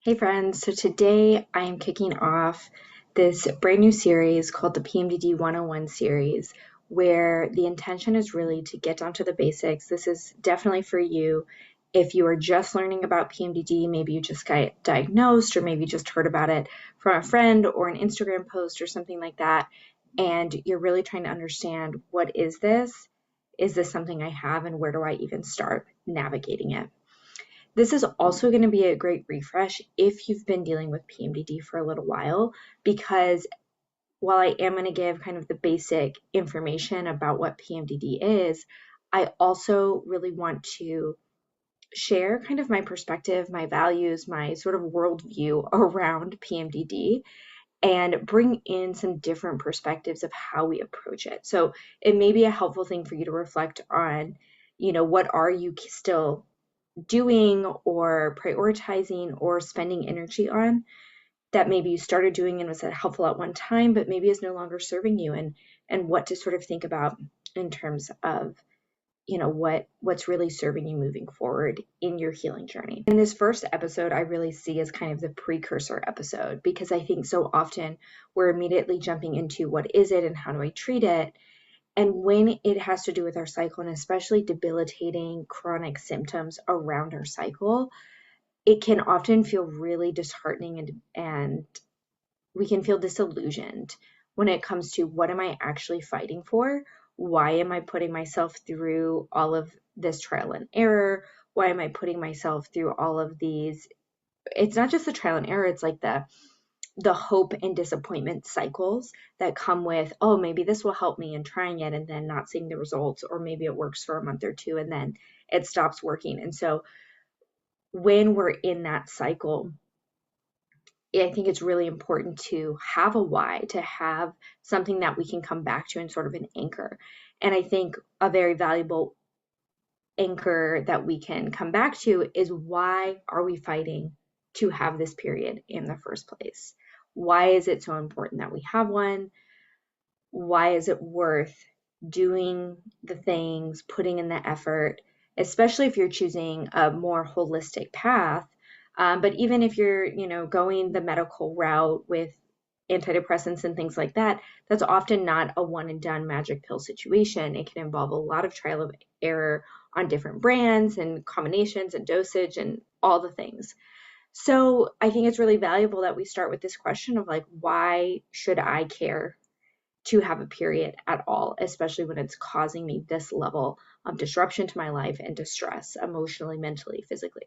Hey friends, so today I am kicking off this brand new series called the PMDD 101 series, where the intention is really to get down to the basics. This is definitely for you if you are just learning about PMDD, maybe you just got diagnosed, or maybe you just heard about it from a friend or an Instagram post or something like that, and you're really trying to understand, what is this? Is this something I have, and where do I even start navigating it? This is also going to be a great refresh if you've been dealing with PMDD for a little while, because while I am going to give kind of the basic information about what PMDD is, I also really want to share kind of my perspective, my values, my sort of worldview around PMDD and bring in some different perspectives of how we approach it. So it may be a helpful thing for you to reflect on, what are you still doing or prioritizing or spending energy on that maybe you started doing and was helpful at one time, but maybe is no longer serving you, and what to sort of think about in terms of what's really serving you moving forward in your healing journey. In this first episode, I really see as kind of the precursor episode, because I think so often we're immediately jumping into what is it and how do I treat it. And when it has to do with our cycle, and especially debilitating chronic symptoms around our cycle, it can often feel really disheartening, and we can feel disillusioned when it comes to, what am I actually fighting for? Why am I putting myself through all of this trial and error? Why am I putting myself through all of these? It's not just the trial and error, it's like the hope and disappointment cycles that come with, oh, maybe this will help me, and trying it and then not seeing the results, or maybe it works for a month or two and then it stops working. And so when we're in that cycle, I think it's really important to have a why, to have something that we can come back to and sort of an anchor. And I think a very valuable anchor that we can come back to is, why are we fighting to have this period in the first place? Why is it so important that we have one? Why is it worth doing the things, putting in the effort, especially if you're choosing a more holistic path? But even if you're, going the medical route with antidepressants and things like that, that's often not a one and done magic pill situation. It can involve a lot of trial and error on different brands and combinations and dosage and all the things. So I think it's really valuable that we start with this question of, like, why should I care to have a period at all, especially when it's causing me this level of disruption to my life and distress emotionally, mentally, physically.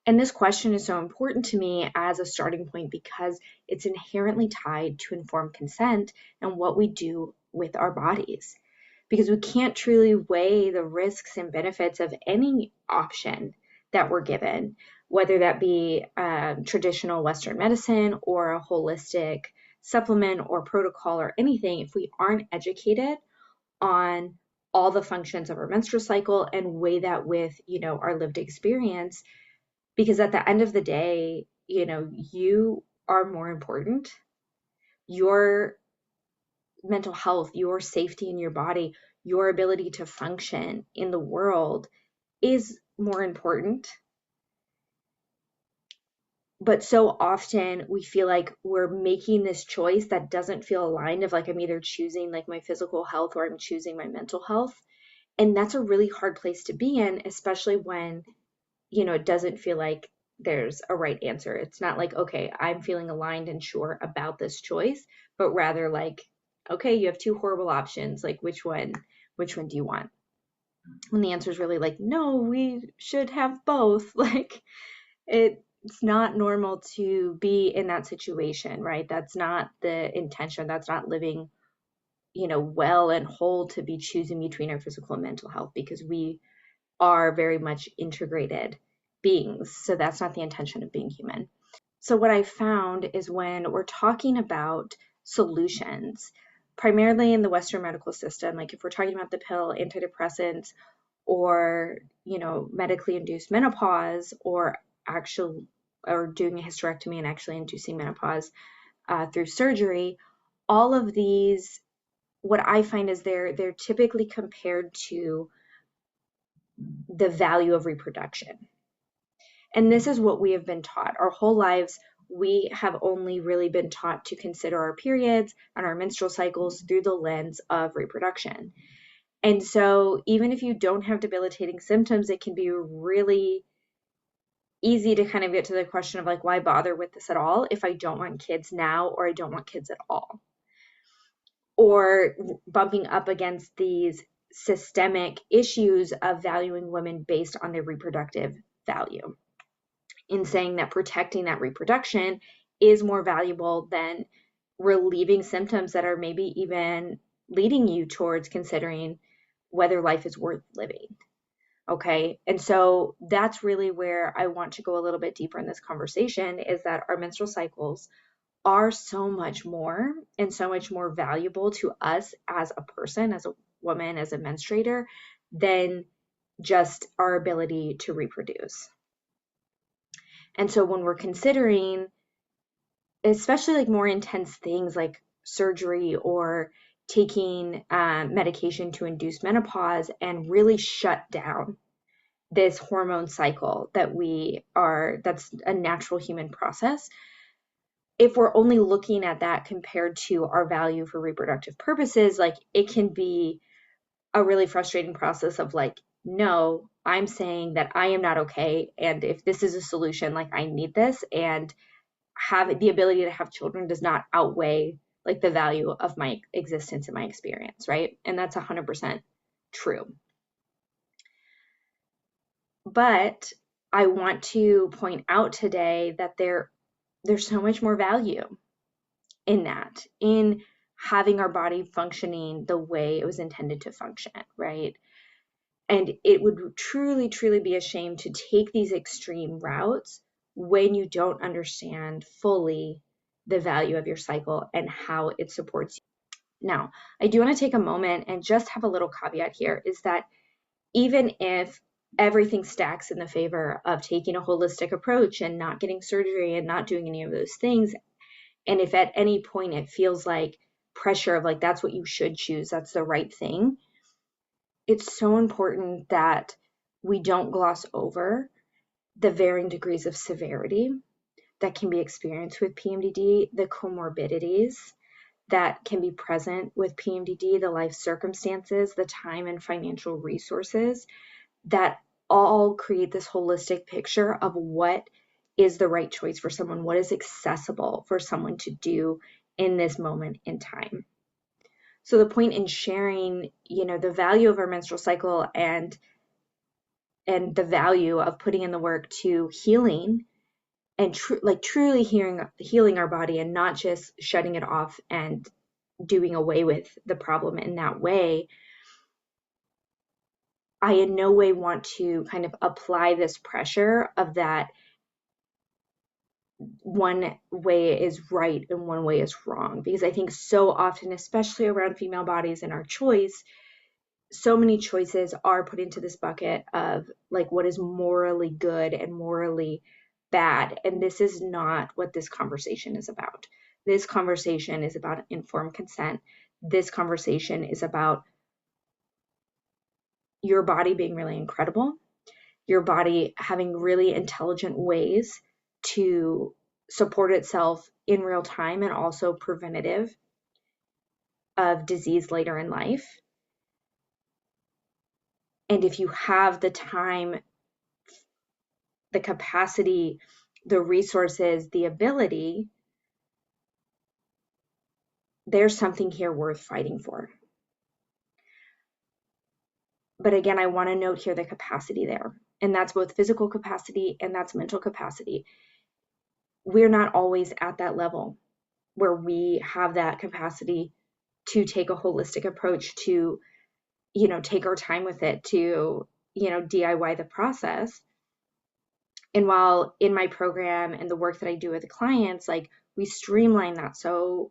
And this question is so important to me as a starting point, because it's inherently tied to informed consent and what we do with our bodies. Because we can't truly weigh the risks and benefits of any option that we're given, whether that be traditional Western medicine or a holistic supplement or protocol or anything, if we aren't educated on all the functions of our menstrual cycle and weigh that with, our lived experience. Because at the end of the day, you are more important. Your mental health, your safety in your body, your ability to function in the world is more important. But so often we feel like we're making this choice that doesn't feel aligned, of like, I'm either choosing like my physical health or I'm choosing my mental health. And that's a really hard place to be in, especially when, it doesn't feel like there's a right answer. It's not like, okay, I'm feeling aligned and sure about this choice, but rather like, okay, you have two horrible options. Like, which one do you want? When the answer is really like, no, we should have both. Like, it's not normal to be in that situation, right? That's not the intention. That's not living, well and whole, to be choosing between our physical and mental health, because we are very much integrated beings. So that's not the intention of being human. So what I found is, when we're talking about solutions, primarily in the Western medical system, like if we're talking about the pill, antidepressants, or, medically induced menopause, or doing a hysterectomy and actually inducing menopause through surgery, all of these, what I find is they're typically compared to the value of reproduction. And this is what we have been taught. Our whole lives, we have only really been taught to consider our periods and our menstrual cycles through the lens of reproduction. And so even if you don't have debilitating symptoms, it can be really easy to kind of get to the question of like, why bother with this at all if I don't want kids now or I don't want kids at all? Or bumping up against these systemic issues of valuing women based on their reproductive value, in saying that protecting that reproduction is more valuable than relieving symptoms that are maybe even leading you towards considering whether life is worth living. Okay. And so that's really where I want to go a little bit deeper in this conversation, is that our menstrual cycles are so much more and so much more valuable to us as a person, as a woman, as a menstruator, than just our ability to reproduce. And so when we're considering, especially like more intense things like surgery or taking medication to induce menopause and really shut down this hormone cycle that's a natural human process. If we're only looking at that compared to our value for reproductive purposes, like it can be a really frustrating process of like, no, I'm saying that I am not okay. And if this is a solution, like I need this, and have the ability to have children does not outweigh like the value of my existence and my experience, right? And that's 100% true. But I want to point out today that there's so much more value in that, in having our body functioning the way it was intended to function, right? And it would truly, truly be a shame to take these extreme routes when you don't understand fully the value of your cycle and how it supports you. Now, I do want to take a moment and just have a little caveat here, is that even if everything stacks in the favor of taking a holistic approach and not getting surgery and not doing any of those things, and if at any point it feels like pressure of like, that's what you should choose, that's the right thing, it's so important that we don't gloss over the varying degrees of severity that can be experienced with PMDD, the comorbidities that can be present with PMDD, the life circumstances, the time and financial resources that all create this holistic picture of what is the right choice for someone, what is accessible for someone to do in this moment in time. So the point in sharing, the value of our menstrual cycle and the value of putting in the work to healing and truly healing our body, and not just shutting it off and doing away with the problem in that way. I in no way want to kind of apply this pressure of that one way is right and one way is wrong, because I think so often, especially around female bodies and our choice, so many choices are put into this bucket of like what is morally good and morally bad. And this is not what this conversation is about. This conversation is about informed consent. This conversation is about your body being really incredible, your body having really intelligent ways to support itself in real time and also preventative of disease later in life. And if you have the time, the capacity, the resources, the ability, there's something here worth fighting for. But again, I want to note here the capacity there. And that's both physical capacity and that's mental capacity. We're not always at that level where we have that capacity to take a holistic approach, to, take our time with it, to, DIY the process. And while in my program and the work that I do with the clients, like we streamline that so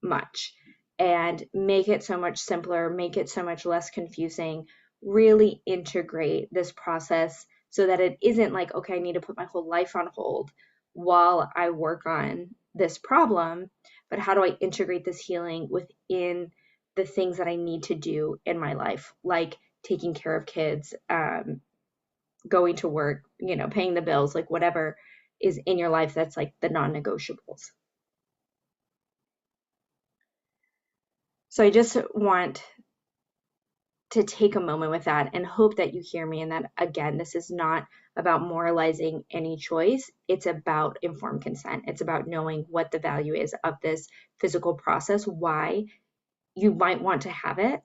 much and make it so much simpler, make it so much less confusing, really integrate this process so that it isn't like, okay, I need to put my whole life on hold while I work on this problem, but how do I integrate this healing within the things that I need to do in my life, like taking care of kids, going to work, paying the bills, like whatever is in your life that's like the non-negotiables. So I just want to take a moment with that and hope that you hear me, and that, again, this is not about moralizing any choice. It's about informed consent. It's about knowing what the value is of this physical process, why you might want to have it,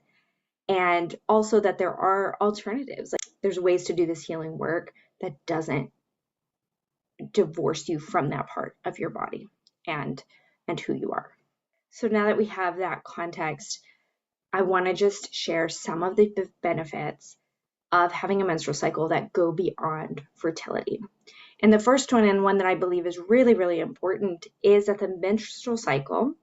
and also that there are alternatives. Like, there's ways to do this healing work that doesn't divorce you from that part of your body and who you are. So now that we have that context, I want to just share some of the benefits of having a menstrual cycle that go beyond fertility. And the first one, and one that I believe is really, really important, is that the menstrual cycle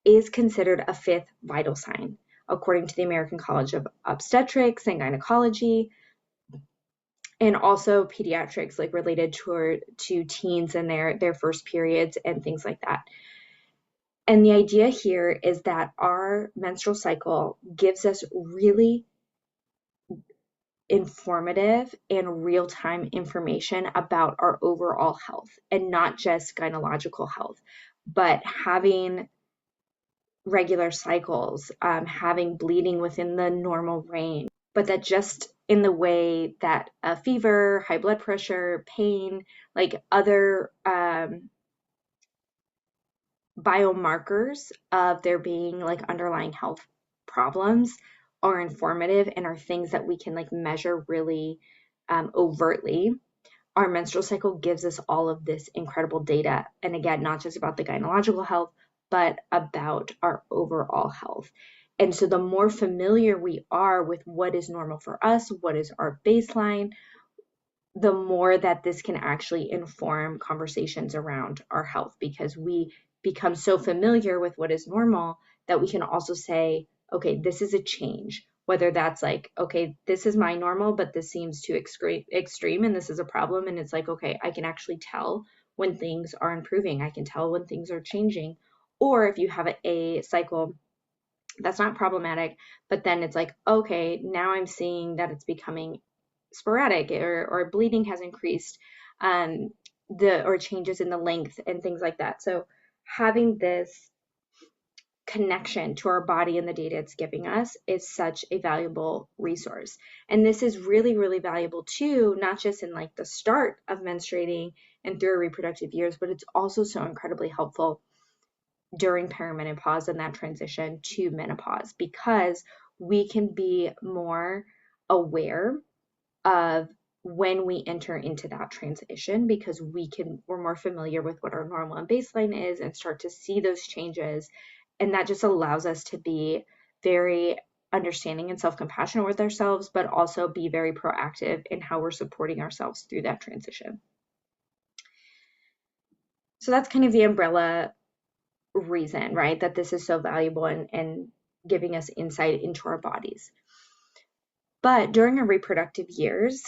is considered a fifth vital sign, according to the American College of Obstetrics and Gynecology, and also pediatrics, like related to teens and their first periods and things like that. And the idea here is that our menstrual cycle gives us really informative and real-time information about our overall health, and not just gynecological health, but having regular cycles, having bleeding within the normal range, but that just in the way that a fever, high blood pressure, pain, like other biomarkers of there being like underlying health problems are informative and are things that we can like measure really overtly. Our menstrual cycle gives us all of this incredible data. And again, not just about the gynecological health, but about our overall health. And so the more familiar we are with what is normal for us, what is our baseline, the more that this can actually inform conversations around our health, because we become so familiar with what is normal that we can also say, okay, this is a change. Whether that's like, okay, this is my normal, but this seems too extreme and this is a problem. And it's like, okay, I can actually tell when things are improving. I can tell when things are changing. Or if you have a cycle that's not problematic, but then it's like, okay, now I'm seeing that it's becoming sporadic, or bleeding has increased, or changes in the length and things like that. So having this connection to our body and the data it's giving us is such a valuable resource. And this is really, really valuable too, not just in like the start of menstruating and through our reproductive years, but it's also so incredibly helpful during perimenopause and that transition to menopause, because we can be more aware of when we enter into that transition, because we're more familiar with what our normal and baseline is and start to see those changes. And that just allows us to be very understanding and self-compassionate with ourselves, but also be very proactive in how we're supporting ourselves through that transition. So that's kind of the umbrella reason, right, that this is so valuable and giving us insight into our bodies. But during our reproductive years,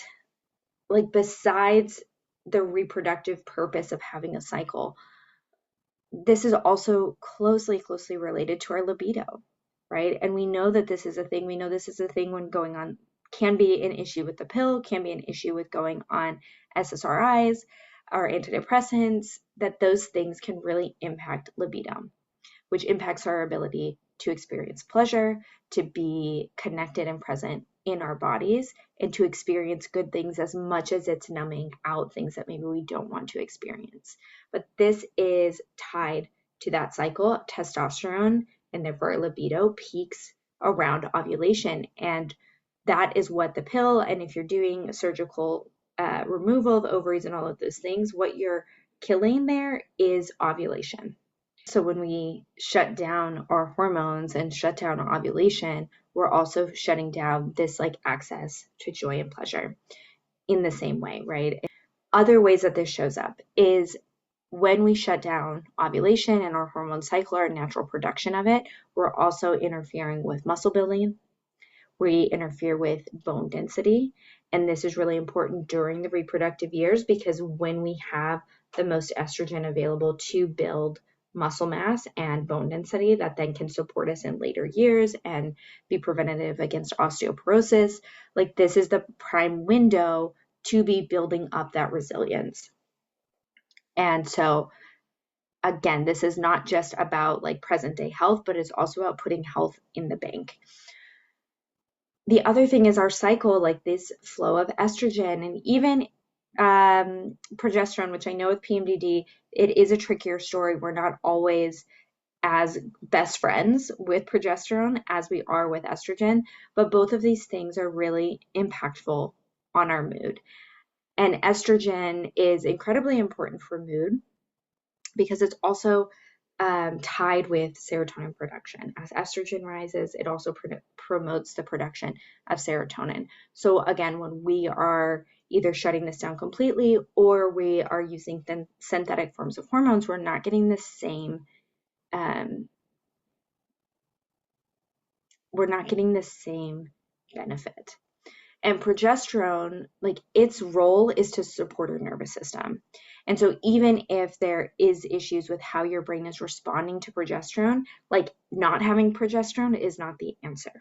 like besides the reproductive purpose of having a cycle, this is also closely related to our libido, right? And we know that this is a thing. We know this is a thing when going on, can be an issue with the pill, can be an issue with going on SSRIs or antidepressants, that those things can really impact libido, which impacts our ability to experience pleasure, to be connected and present in our bodies, and to experience good things, as much as it's numbing out things that maybe we don't want to experience. But this is tied to that cycle. Testosterone, and therefore libido, peaks around ovulation. And that is what the pill, and if you're doing a surgical removal of ovaries and all of those things, what you're killing there is ovulation. So when we shut down our hormones and shut down our ovulation, we're also shutting down this like access to joy and pleasure in the same way, right? Other ways that this shows up is when we shut down ovulation and our hormone cycle, our natural production of it, we're also interfering with muscle building. We interfere with bone density. And this is really important during the reproductive years, because when we have the most estrogen available to build muscle mass and bone density, that then can support us in later years and be preventative against osteoporosis. Like, this is the prime window to be building up that resilience. And so again, this is not just about like present day health, but it's also about putting health in the bank. The other thing is our cycle, like this flow of estrogen and even progesterone, which I know with PMDD, it is a trickier story. We're not always as best friends with progesterone as we are with estrogen, but both of these things are really impactful on our mood. And estrogen is incredibly important for mood because it's also tied with serotonin production. As estrogen rises, it also promotes the production of serotonin. So again, when we are either shutting this down completely or we are using synthetic forms of hormones, we're not getting the same benefit. And progesterone, like its role is to support your nervous system. And so even if there is issues with how your brain is responding to progesterone, like not having progesterone is not the answer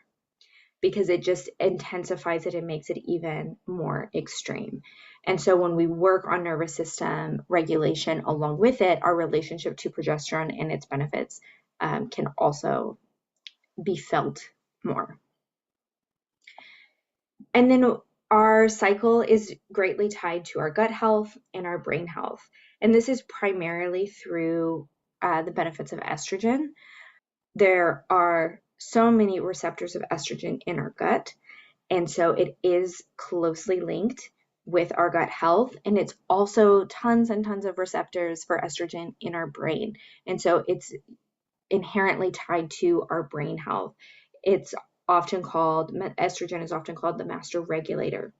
because it just intensifies it and makes it even more extreme. And so when we work on nervous system regulation along with it, our relationship to progesterone and its benefits can also be felt more. And then our cycle is greatly tied to our gut health and our brain health. And this is primarily through the benefits of estrogen. There are so many receptors of estrogen in our gut. And so it is closely linked with our gut health. And it's also tons and tons of receptors for estrogen in our brain. And so it's inherently tied to our brain health. Estrogen is often called the master regulator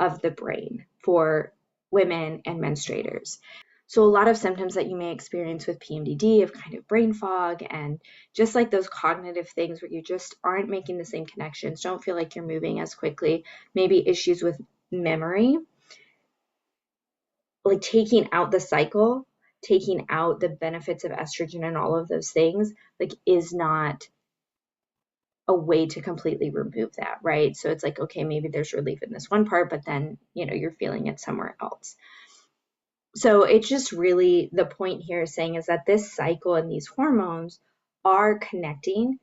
of the brain for women and menstruators. So a lot of symptoms that you may experience with PMDD of kind of brain fog and just like those cognitive things where you just aren't making the same connections, don't feel like you're moving as quickly, maybe issues with memory, like taking out the cycle, taking out the benefits of estrogen and all of those things, like is not a way to completely remove that, right? So it's like, okay, maybe there's relief in this one part, but then, you're feeling it somewhere else. So it's just really the point here is saying is that this cycle and these hormones are connecting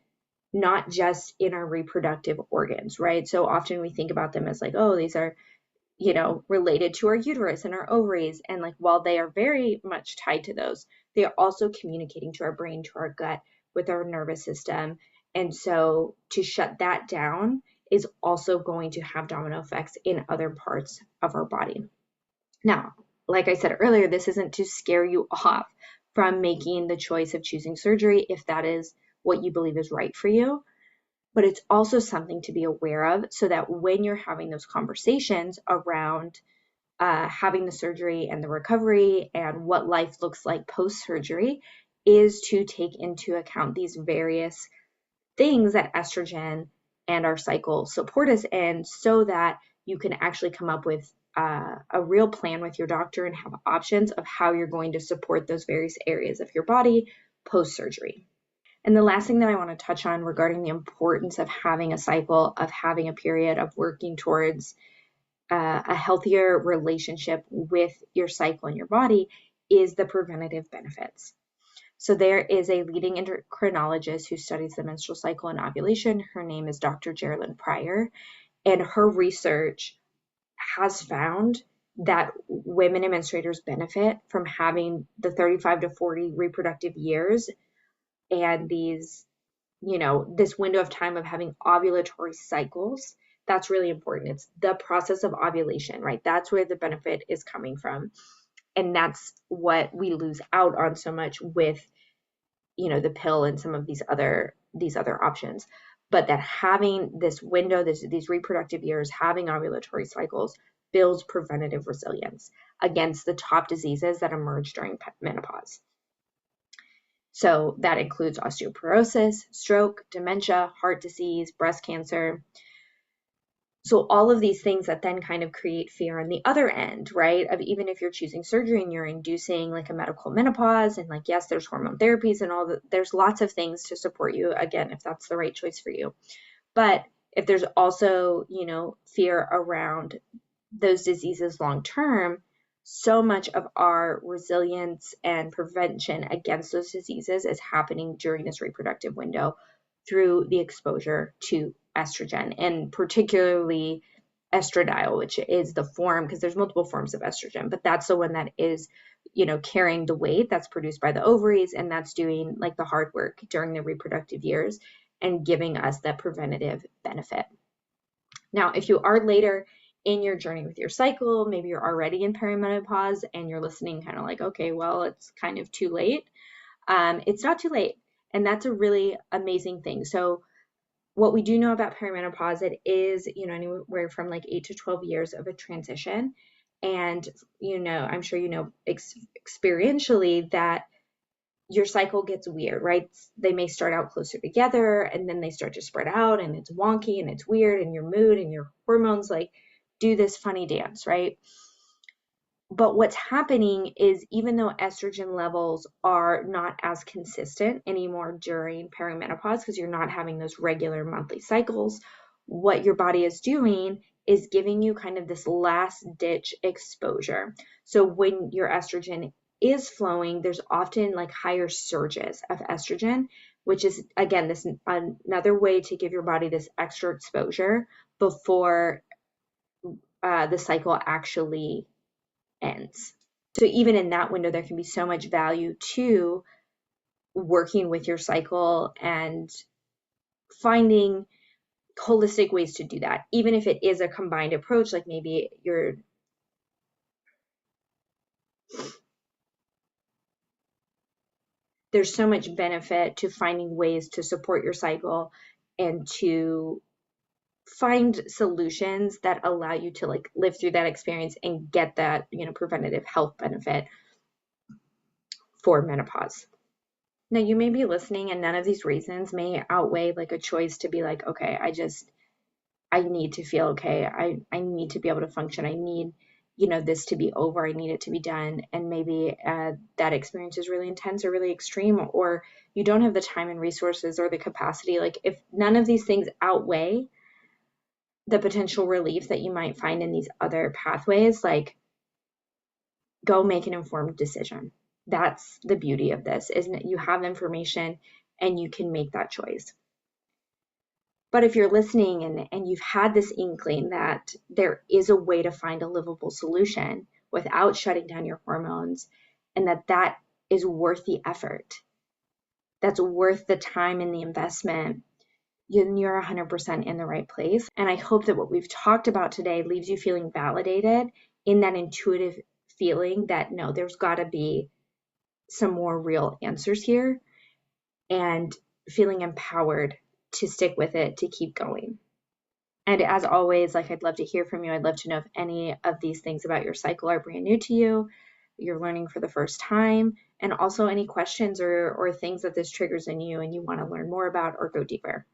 not just in our reproductive organs, right? So often we think about them as like, oh, these are, related to our uterus and our ovaries. And like, while they are very much tied to those, they are also communicating to our brain, to our gut, with our nervous system. And so to shut that down is also going to have domino effects in other parts of our body. Now, like I said earlier, this isn't to scare you off from making the choice of choosing surgery if that is what you believe is right for you. But it's also something to be aware of so that when you're having those conversations around having the surgery and the recovery and what life looks like post-surgery is to take into account these various things that estrogen and our cycle support us in so that you can actually come up with a real plan with your doctor and have options of how you're going to support those various areas of your body post-surgery. And the last thing that I want to touch on regarding the importance of having a cycle, of having a period, of working towards a healthier relationship with your cycle and your body is the preventative benefits. So there is a leading endocrinologist who studies the menstrual cycle and ovulation. Her name is Dr. Geraldine Pryor, and her research has found that women and menstruators benefit from having the 35 to 40 reproductive years and these, this window of time of having ovulatory cycles. That's really important. It's the process of ovulation, right? That's where the benefit is coming from. And that's what we lose out on so much with, the pill and some of these other options. But that having this window, these reproductive years, having ovulatory cycles builds preventative resilience against the top diseases that emerge during menopause. So that includes osteoporosis, stroke, dementia, heart disease, breast cancer. So all of these things that then kind of create fear on the other end, right? Of even if you're choosing surgery and you're inducing like a medical menopause and like, yes, there's hormone therapies and all that, there's lots of things to support you, again, if that's the right choice for you. But if there's also, fear around those diseases long term, so much of our resilience and prevention against those diseases is happening during this reproductive window through the exposure to estrogen, and particularly estradiol, which is the form, because there's multiple forms of estrogen, but that's the one that is, carrying the weight that's produced by the ovaries, and that's doing like the hard work during the reproductive years and giving us that preventative benefit. Now, if you are later in your journey with your cycle, maybe you're already in perimenopause and you're listening kind of like, okay, well, it's kind of too late. It's not too late. And that's a really amazing thing. So what we do know about perimenopause, it is, anywhere from like 8 to 12 years of a transition. And, I'm sure experientially that your cycle gets weird, right? They may start out closer together and then they start to spread out and it's wonky and it's weird, and your mood and your hormones like do this funny dance, right? But what's happening is, even though estrogen levels are not as consistent anymore during perimenopause, because you're not having those regular monthly cycles, what your body is doing is giving you kind of this last ditch exposure. So when your estrogen is flowing, there's often like higher surges of estrogen, which is, again, this another way to give your body this extra exposure before the cycle actually ends. So even in that window, there can be so much value to working with your cycle and finding holistic ways to do that, even if it is a combined approach, like maybe there's so much benefit to finding ways to support your cycle and to find solutions that allow you to like live through that experience and get that, preventative health benefit for menopause. Now, you may be listening and none of these reasons may outweigh like a choice to be like, okay, I need to feel okay. I need to be able to function. I need, this to be over. I need it to be done. And maybe that experience is really intense or really extreme, or you don't have the time and resources or the capacity. Like, if none of these things outweigh the potential relief that you might find in these other pathways, like, go make an informed decision. That's the beauty of this, isn't it? You have information and you can make that choice. But if you're listening and you've had this inkling that there is a way to find a livable solution without shutting down your hormones, and that is worth the effort, that's worth the time and the investment, you're 100% in the right place. And I hope that what we've talked about today leaves you feeling validated in that intuitive feeling that, no, there's got to be some more real answers here, and feeling empowered to stick with it, to keep going. And as always, like, I'd love to hear from you. I'd love to know if any of these things about your cycle are brand new to you, you're learning for the first time, and also any questions or things that this triggers in you and you want to learn more about or go deeper.